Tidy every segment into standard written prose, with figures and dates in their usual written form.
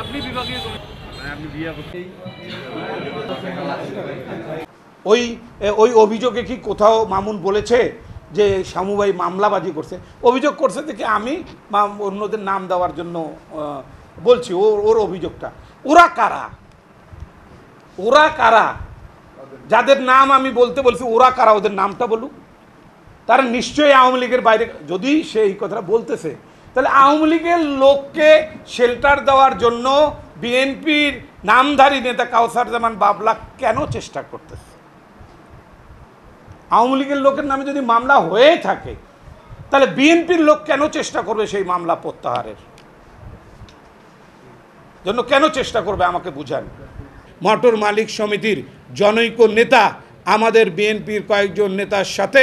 আপনি বিভাগীয় আপনি বিয়ে করতে ওই ওই অভিযোগে কি কোথাও মামুন বলেছে যে শামু ভাই মামলাবাজি করছে? অভিযোগ করছে দেখে আমি অন্যদের নাম দেওয়ার জন্য বলছি ওর অভিযোগটা। ওরা কারা? ওরা কারা যাদের নাম আমি বলতে বলছি? ওরা কারা? ওদের নামটা বলুক। তারা নিশ্চয়ই আওয়ামী লীগের বাইরে। যদি সে এই কথাটা বলতেছে তাহলে আওয়ামী লীগের লোককে শেল্টার দেওয়ার জন্য বিএনপির নামধারী নেতা কাউসার জামান বাবলা কেন চেষ্টা করতেছে? আওয়ামী লীগের লোকের নামে যদি মামলা হয়ে থাকে তাহলে বিএনপির লোক কেন চেষ্টা করবে সেই মামলা প্রত্যাহারের জন্য? কেন চেষ্টা করবে আমাকে বুঝান। মোটর মালিক সমিতির জনৈক নেতা আমাদের বিএনপির কয়েকজন নেতার সাথে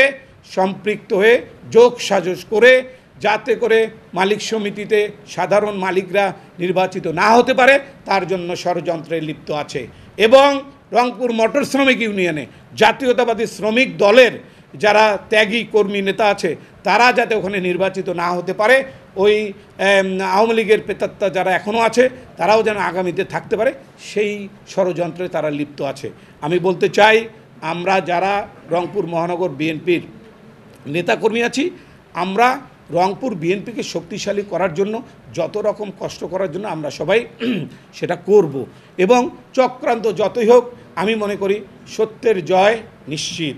সম্পৃক্ত হয়ে যোগ সাজস করে যাতে করে মালিক সমিতিতে সাধারণ মালিকরা নির্বাচিত না হতে পারে তার জন্য ষড়যন্ত্রে লিপ্ত আছে। এবং রংপুর মোটর শ্রমিক ইউনিয়নে জাতীয়তাবাদী শ্রমিক দলের যারা ত্যাগী কর্মী নেতা আছে তারা যাতে ওখানে নির্বাচিত না হতে পারে, ওই আওয়ামী লীগের প্রেতাত্মা যারা এখনও আছে তারাও যেন আগামীতে থাকতে পারে সেই ষড়যন্ত্রে তারা লিপ্ত আছে। আমি বলতে চাই, আমরা যারা রংপুর মহানগর বিএনপির নেতাকর্মী আছি, আমরা রংপুর বিএনপিকে শক্তিশালী করার জন্য যত রকম কষ্ট করার জন্য আমরা সবাই সেটা করব। এবং চক্রান্ত যতই হোক আমি মনে করি সত্যের জয় নিশ্চিত।